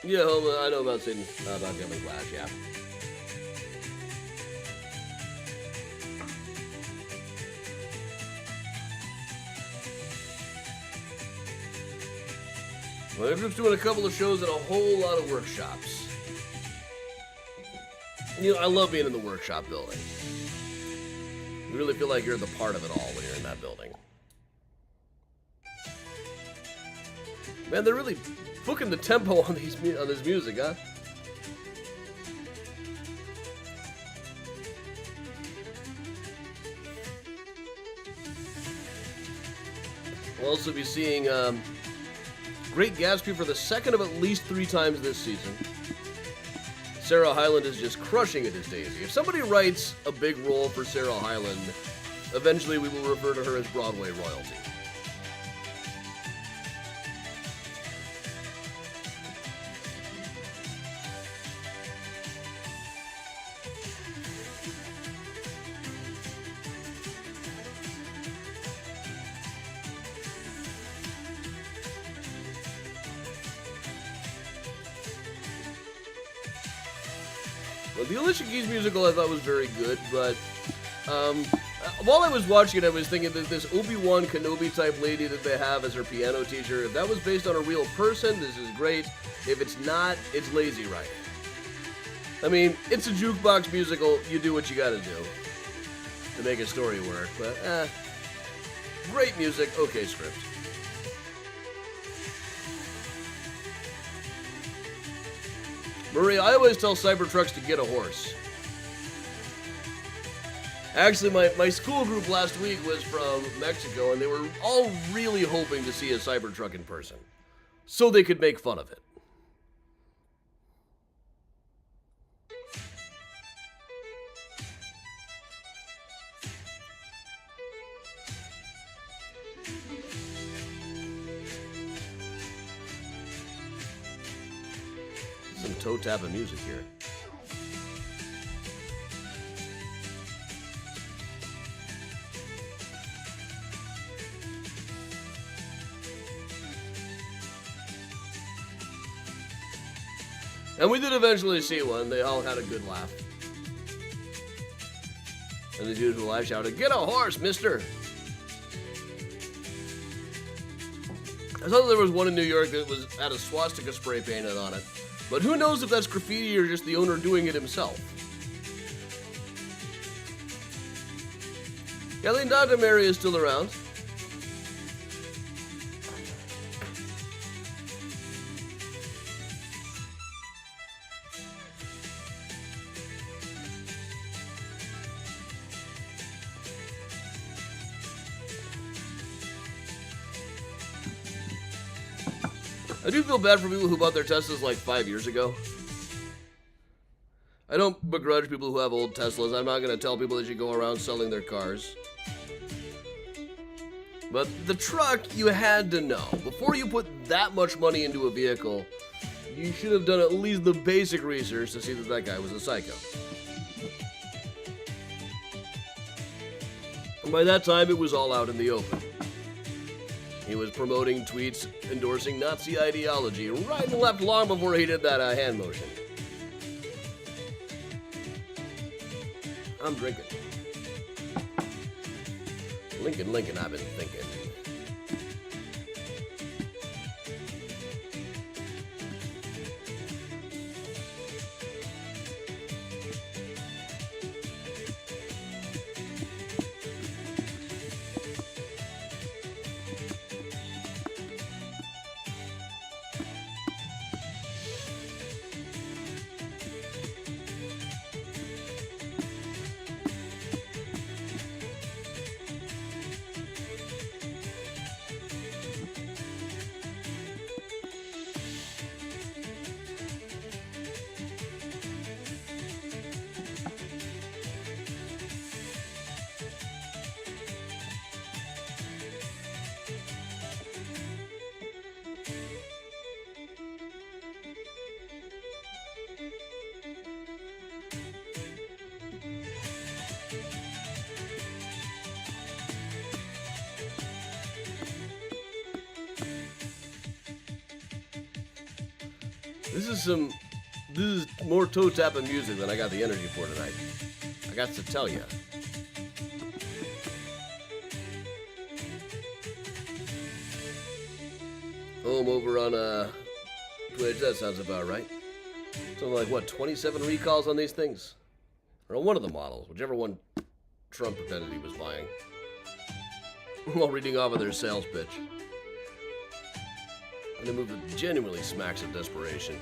Yeah, I know about Kevin Clash, yeah. Well, the group's doing a couple of shows and a whole lot of workshops. You know, I love being in the workshop building. You really feel like you're the part of it all when you're in that building. Man, they're really booking the tempo on this music, huh? We'll also be seeing Great Gatsby for the second of at least 3 times this season. Sarah Hyland is just crushing it as Daisy. If somebody writes a big role for Sarah Hyland, eventually we will refer to her as Broadway royalty. Well, the Alicia Keys musical I thought was very good, but while I was watching it, I was thinking that this Obi-Wan Kenobi type lady that they have as her piano teacher, if that was based on a real person, this is great. If it's not, it's lazy writing. I mean, it's a jukebox musical, you do what you gotta do to make a story work, but great music, okay script. Maria, I always tell Cybertrucks to get a horse. Actually, my school group last week was from Mexico, and they were all really hoping to see a Cybertruck in person, so they could make fun of it. toe tap of music here. And we did eventually see one. They all had a good laugh. And as usual, I shouted, "Get a horse, mister!" I saw that there was one in New York that had a swastika spray painted on it. But who knows if that's graffiti or just the owner doing it himself. Kathleen, Dr. Mary is still around. I do feel bad for people who bought their Teslas like 5 years ago. I don't begrudge people who have old Teslas. I'm not going to tell people they should go around selling their cars. But the truck, you had to know. Before you put that much money into a vehicle, you should have done at least the basic research to see that that guy was a psycho. And by that time, it was all out in the open. He was promoting tweets endorsing Nazi ideology right and left long before he did that hand motion. I'm drinking. Lincoln, Lincoln, I've been thinking. This is more toe tapping music than I got the energy for tonight. I got to tell you. Home over on Twitch, that sounds about right. Something like, what, 27 recalls on these things? Or on one of the models, whichever one Trump pretended he was buying. While reading off of their sales pitch. And a move that genuinely smacks of desperation.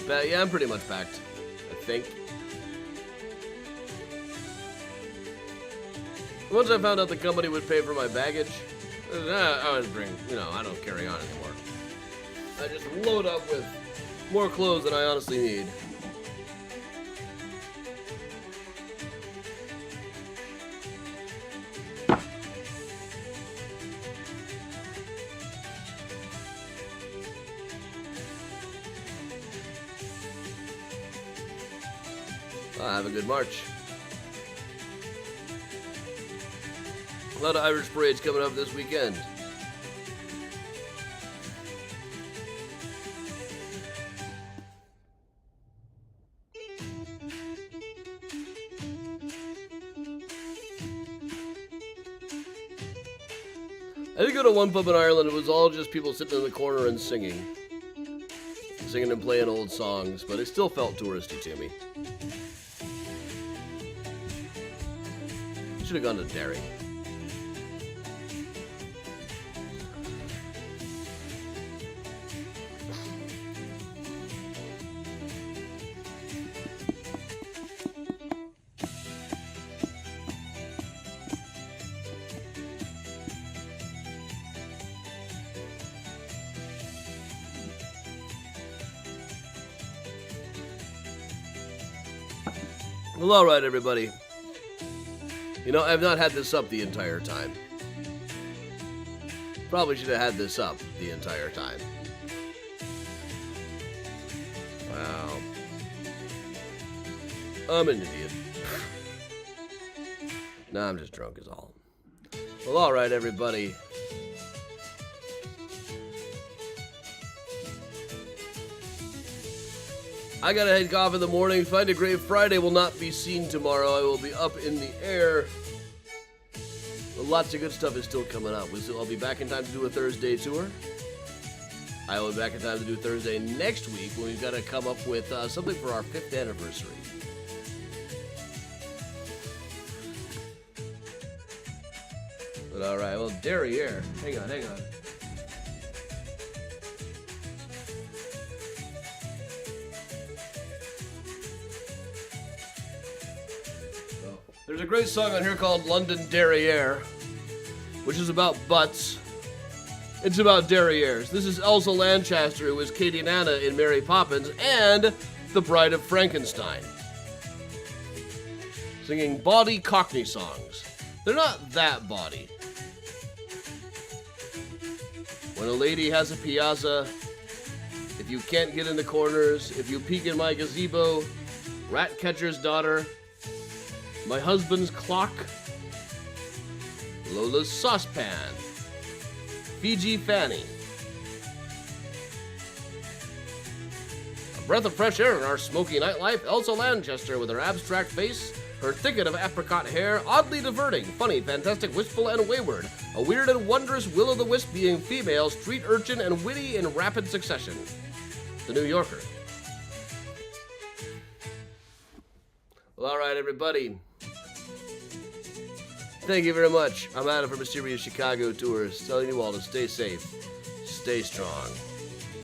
But yeah, I'm pretty much packed, I think. Once I found out the company would pay for my baggage, I was I don't carry on anymore. I just load up with more clothes than I honestly need. Have a good March. A lot of Irish parades coming up this weekend. I did go to one pub in Ireland. It was all just people sitting in the corner and singing and playing old songs, but it still felt touristy to me. Should have gone to Derry. Well, alright, everybody. You know, I've not had this up the entire time. Probably should have had this up the entire time. Wow. I'm an idiot. Nah, I'm just drunk is all. Well, alright, everybody. I gotta head off in the morning. Find a Grave Friday will not be seen tomorrow. I will be up in the air. But lots of good stuff is still coming up. I'll be back in time to do a Thursday tour. I will be back in time to do Thursday next week when we've got to come up with something for our 5th anniversary. But alright, well, Derriere. Hang on. There's a great song on here called London Derriere, which is about butts. It's about derrieres. This is Elsa Lanchester, who was Katie Nana in Mary Poppins, and The Bride of Frankenstein. Singing bawdy Cockney songs. They're not that bawdy. When a lady has a piazza, if you can't get in the corners, if you peek in my gazebo, rat catcher's daughter, my husband's clock, Lola's saucepan, Fiji Fanny. A breath of fresh air in our smoky nightlife, Elsa Lanchester with her abstract face, her thicket of apricot hair, oddly diverting, funny, fantastic, wistful, and wayward. A weird and wondrous will-o'-the-wisp being female, street urchin, and witty in rapid succession. The New Yorker. Well, alright, everybody. Thank you very much. I'm Adam for Mysterious Chicago Tours, telling you all to stay safe, stay strong.